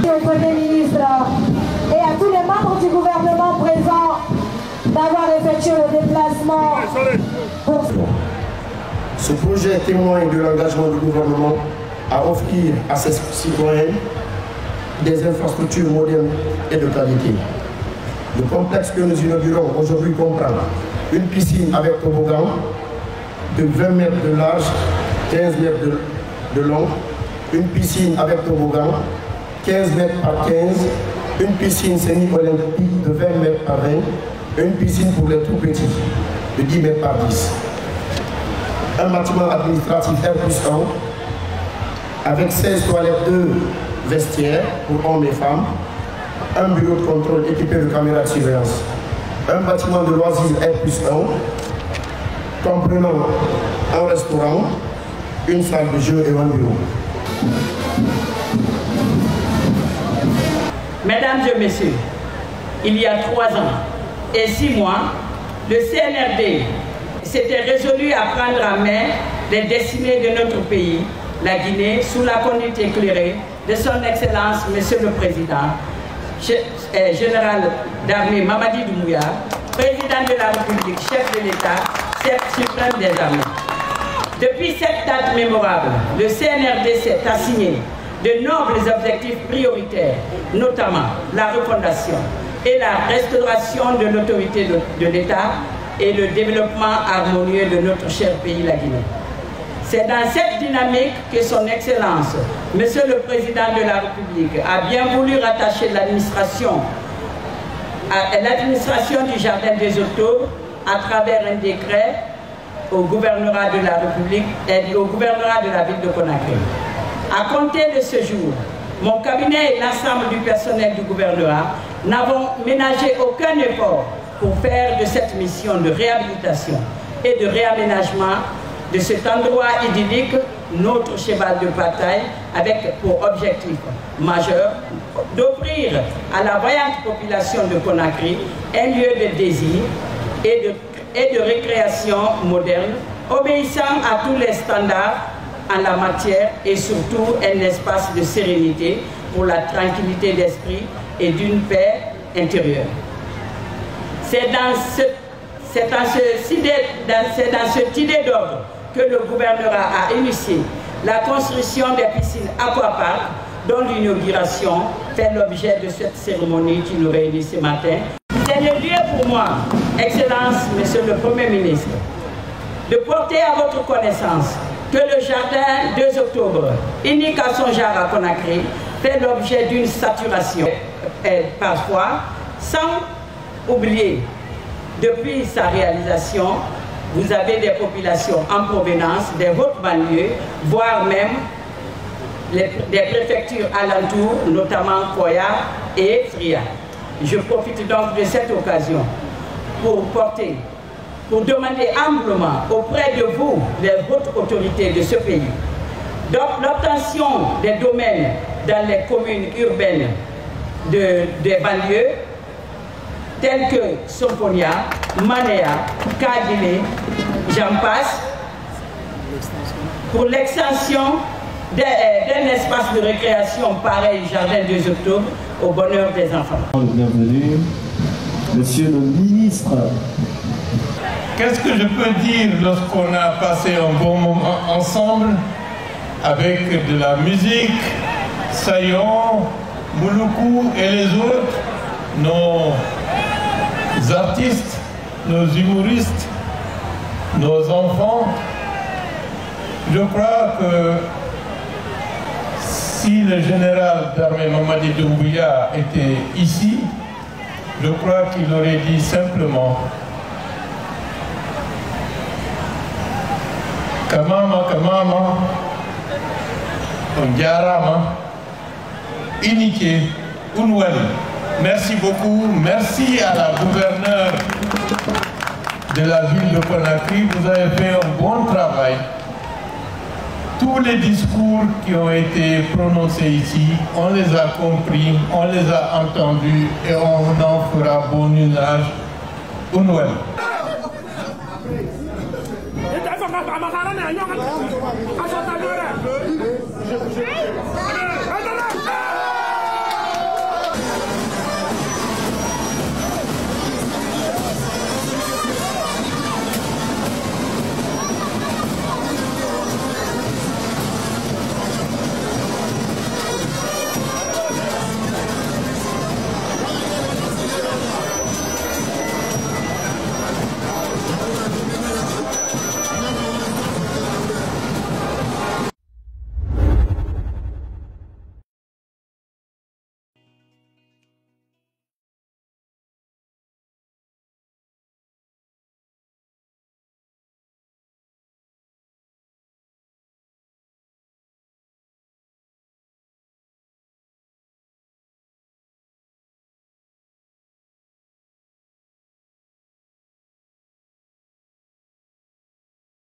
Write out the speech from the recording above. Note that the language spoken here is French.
Au Premier ministre et à tous les membres du gouvernement présents d'avoir effectué le déplacement. Ce projet témoigne de l'engagement du gouvernement à offrir à ses citoyens des infrastructures modernes et de qualité. Le complexe que nous inaugurons aujourd'hui comprend une piscine avec toboggan de 20 mètres de large, 15 mètres de long, une piscine avec toboggan 15 mètres par 15, une piscine semi-olympique de 20 mètres par 20, une piscine pour les tout petits de 10 mètres par 10. Un bâtiment administratif R+1 avec 16 toilettes, 2 vestiaires pour hommes et femmes, un bureau de contrôle équipé de caméras de surveillance, un bâtiment de loisirs R+1 comprenant un restaurant, une salle de jeu et un bureau. Mesdames et messieurs, il y a 3 ans et 6 mois, le CNRD s'était résolu à prendre en main les destinées de notre pays, la Guinée, sous la conduite éclairée de son Excellence, Monsieur le Président, Général d'armée Mamadi Doumbouya, Président de la République, chef de l'État, chef suprême des armées. Depuis cette date mémorable, le CNRD s'est assigné de nobles objectifs prioritaires, notamment la refondation et la restauration de l'autorité de l'État et le développement harmonieux de notre cher pays, la Guinée. C'est dans cette dynamique que son Excellence, Monsieur le Président de la République, a bien voulu rattacher l'administration du Jardin des Octobres à travers un décret au gouvernorat de la République et au gouvernorat de la ville de Conakry. À compter de ce jour, mon cabinet et l'ensemble du personnel du gouvernorat n'avons ménagé aucun effort pour faire de cette mission de réhabilitation et de réaménagement de cet endroit idyllique notre cheval de bataille, avec pour objectif majeur d'offrir à la vaillante population de Conakry un lieu de désir et de récréation moderne, obéissant à tous les standards en la matière et surtout un espace de sérénité pour la tranquillité d'esprit et d'une paix intérieure. C'est dans cette idée d'ordre que le gouvernorat a initié la construction des piscines aquapark dont l'inauguration fait l'objet de cette cérémonie qui nous réunit ce matin. C'est le lieu pour moi, Excellence, Monsieur le Premier ministre, de porter à votre connaissance que le jardin 2 octobre, unique à son genre à Conakry, fait l'objet d'une saturation. Et parfois, sans oublier, depuis sa réalisation, vous avez des populations en provenance des hautes banlieues, voire même des préfectures alentours, notamment Koya et Fria. Je profite donc de cette occasion pour demander humblement auprès de vous, les hautes autorités de ce pays, l'obtention des domaines dans les communes urbaines des banlieues, tels que Somponia, Manéa, Kadile, j'en passe, pour l'extension d'un espace de récréation pareil Jardin 2 octobre au bonheur des enfants. Bienvenue, Monsieur le ministre. Qu'est-ce que je peux dire lorsqu'on a passé un bon moment ensemble avec de la musique, Sayon, Mouloukou et les autres, nos artistes, nos humoristes, nos enfants. Je crois que si le général d'armée Mamadi Doumbouya était ici, je crois qu'il aurait dit simplement Kamama, Kamama, Ondiarama, Inike, Unwali. Merci beaucoup. Merci à la gouverneure de la ville de Conakry. Vous avez fait un bon travail. Tous les discours qui ont été prononcés ici, on les a compris, on les a entendus et on en fera bon usage. Unwali.